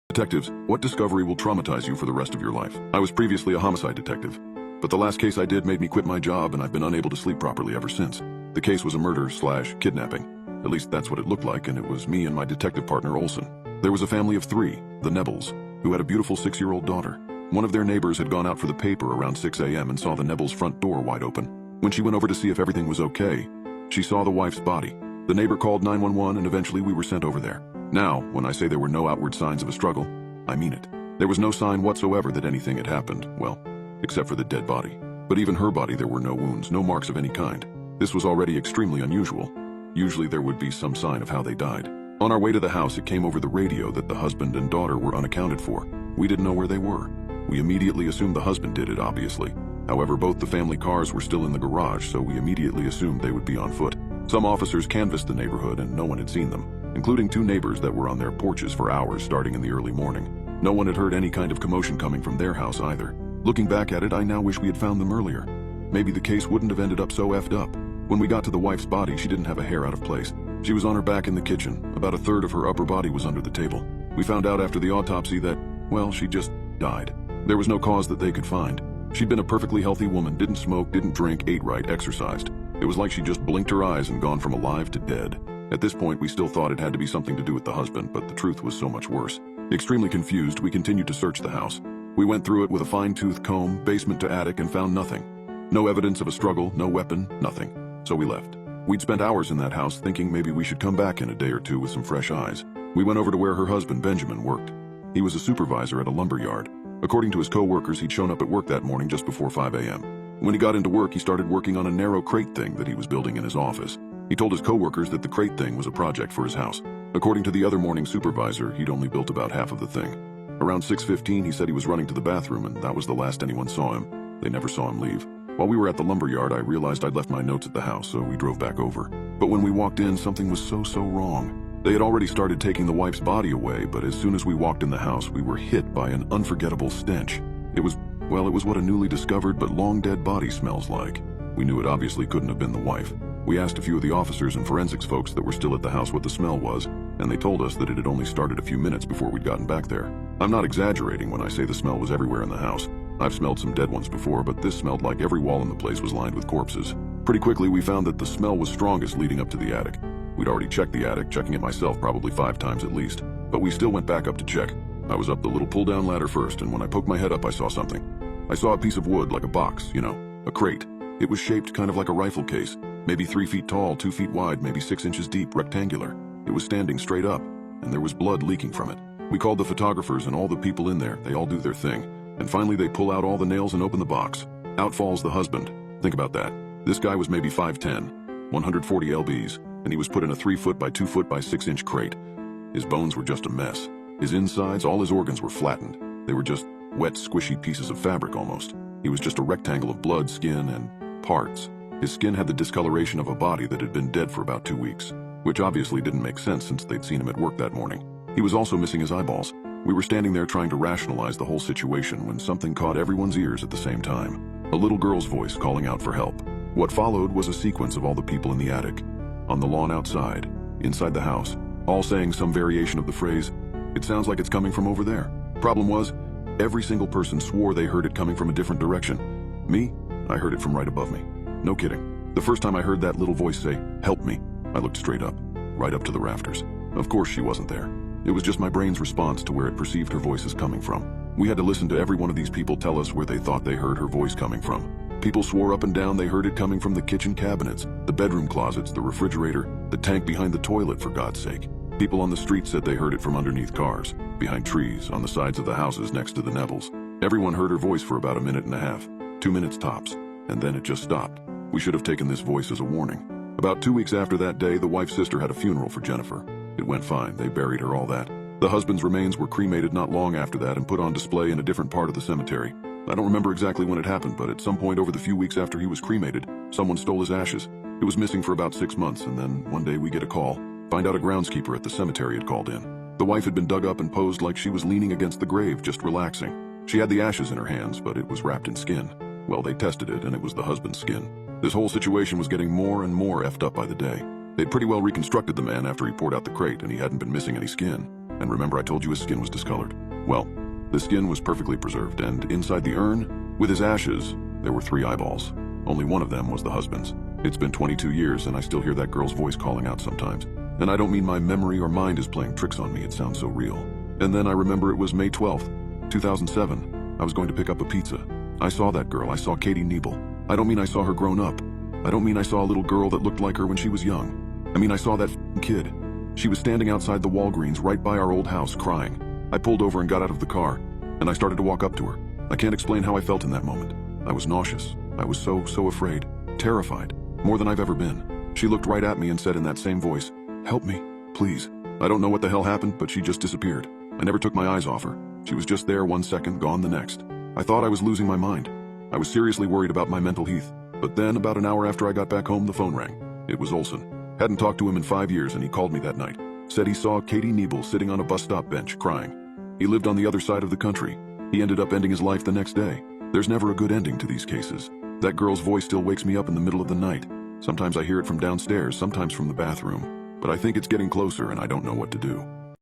Detectives, what discovery will traumatize you for the rest of your life? I was previously a homicide detective, but the last case I did made me quit my job and I've been unable to sleep properly ever since. The case was a murder/kidnapping. At least that's what it looked like, and it was me and my detective partner Olson. There was a family of 3, the Nebels, who had a beautiful 6-year-old daughter. One of their neighbors had gone out for the paper around 6 a.m. and saw the Nebels' front door wide open. When she went over to see if everything was okay, she saw the wife's body. The neighbor called 911 and eventually we were sent over there. Now, when I say there were no outward signs of a struggle, I mean it. There was no sign whatsoever that anything had happened, well, except for the dead body. But even her body, there were no wounds, no marks of any kind. This was already extremely unusual. Usually there would be some sign of how they died. On our way to the house, it came over the radio that the husband and daughter were unaccounted for. We didn't know where they were. We immediately assumed the husband did it, obviously. However, both the family cars were still in the garage, so we immediately assumed they would be on foot. Some officers canvassed the neighborhood and no one had seen them, including 2 neighbors that were on their porches for hours starting in the early morning. No one had heard any kind of commotion coming from their house either. Looking back at it, I now wish we had found them earlier. Maybe the case wouldn't have ended up so effed up. When we got to the wife's body, she didn't have a hair out of place. She was on her back in the kitchen. About a third of her upper body was under the table. We found out after the autopsy that, well, she just died. There was no cause that they could find. She'd been a perfectly healthy woman, didn't smoke, didn't drink, ate right, exercised. It was like she just blinked her eyes and gone from alive to dead. At this point, we still thought it had to be something to do with the husband, but the truth was so much worse. Extremely confused, we continued to search the house. We went through it with a fine-tooth comb, basement to attic, and found nothing. No evidence of a struggle, no weapon, nothing. So we left. We'd spent hours in that house thinking maybe we should come back in a day or two with some fresh eyes. We went over to where her husband, Benjamin, worked. He was a supervisor at a lumber yard. According to his co-workers, he'd shown up at work that morning just before 5 a.m. When he got into work, he started working on a narrow crate thing that he was building in his office. He told his co-workers that the crate thing was a project for his house. According to the other morning supervisor, he'd only built about half of the thing. Around 6:15, he said he was running to the bathroom, and that was the last anyone saw him. They never saw him leave. While we were at the lumber yard, I realized I'd left my notes at the house, so we drove back over. But when we walked in, something was so wrong. They had already started taking the wife's body away, but as soon as we walked in the house, we were hit by an unforgettable stench. It was what a newly discovered but long dead body smells like. We knew it obviously couldn't have been the wife. We asked a few of the officers and forensics folks that were still at the house what the smell was, and they told us that it had only started a few minutes before we'd gotten back there. I'm not exaggerating when I say the smell was everywhere in the house. I've smelled some dead ones before, but this smelled like every wall in the place was lined with corpses. Pretty quickly, we found that the smell was strongest leading up to the attic. We'd already checked the attic, checking it myself probably 5 times at least, but we still went back up to check. I was up the little pull-down ladder first, and when I poked my head up, I saw something. I saw a piece of wood, like a box, a crate. It was shaped kind of like a rifle case, maybe 3 feet tall, 2 feet wide, maybe 6 inches deep, rectangular. It was standing straight up, and there was blood leaking from it. We called the photographers and all the people in there. They all do their thing. And finally, they pull out all the nails and open the box. Out falls the husband. Think about that. This guy was maybe 5'10", 140 lbs, and he was put in a 3 foot by 2 foot by 6 inch crate. His bones were just a mess. His insides, all his organs were flattened. They were just wet, squishy pieces of fabric almost. He was just a rectangle of blood, skin, and parts. His skin had the discoloration of a body that had been dead for about 2 weeks, which obviously didn't make sense since they'd seen him at work that morning. He was also missing his eyeballs. We were standing there trying to rationalize the whole situation when something caught everyone's ears at the same time. A little girl's voice calling out for help. What followed was a sequence of all the people in the attic, on the lawn outside, inside the house, all saying some variation of the phrase, "It sounds like it's coming from over there." Problem was, every single person swore they heard it coming from a different direction. Me, I heard it from right above me. No kidding. The first time I heard that little voice say, "Help me," I looked straight up, right up to the rafters. Of course she wasn't there. It was just my brain's response to where it perceived her voices coming from. We had to listen to every one of these people tell us where they thought they heard her voice coming from. People swore up and down they heard it coming from the kitchen cabinets, the bedroom closets, the refrigerator, the tank behind the toilet, for God's sake. People on the street said they heard it from underneath cars, behind trees, on the sides of the houses next to the Nebels. Everyone heard her voice for about a minute and a half, 2 minutes tops, and then it just stopped. We should have taken this voice as a warning. About 2 weeks after that day, the wife's sister had a funeral for Jennifer. It went fine. They buried her, all that. The husband's remains were cremated not long after that and put on display in a different part of the cemetery. I don't remember exactly when it happened, but at some point over the few weeks after he was cremated, someone stole his ashes. It was missing for about 6 months, and then one day we get a call. Find out a groundskeeper at the cemetery had called in. The wife had been dug up and posed like she was leaning against the grave, just relaxing. She had the ashes in her hands, but it was wrapped in skin. Well, they tested it, and it was the husband's skin. This whole situation was getting more and more effed up by the day. They'd pretty well reconstructed the man after he poured out the crate, and he hadn't been missing any skin. And remember I told you his skin was discolored? Well, the skin was perfectly preserved, and inside the urn, with his ashes, there were 3 eyeballs. Only one of them was the husband's. It's been 22 years and I still hear that girl's voice calling out sometimes. And I don't mean my memory or mind is playing tricks on me, it sounds so real. And then I remember it was May 12th, 2007. I was going to pick up a pizza. I saw that girl, I saw Katie Niebel. I don't mean I saw her grown up. I don't mean I saw a little girl that looked like her when she was young. I mean I saw that kid. She was standing outside the Walgreens right by our old house crying. I pulled over and got out of the car, and I started to walk up to her. I can't explain how I felt in that moment. I was nauseous. I was so afraid. Terrified. More than I've ever been. She looked right at me and said in that same voice, "Help me, please." I don't know what the hell happened, but she just disappeared. I never took my eyes off her. She was just there 1 second, gone the next. I thought I was losing my mind. I was seriously worried about my mental health. But then, about an hour after I got back home, the phone rang. It was Olson. Hadn't talked to him in 5 years, and he called me that night. Said he saw Katie Niebel sitting on a bus stop bench, crying. He lived on the other side of the country. He ended up ending his life the next day. There's never a good ending to these cases. That girl's voice still wakes me up in the middle of the night. Sometimes I hear it from downstairs, sometimes from the bathroom. But I think it's getting closer and I don't know what to do.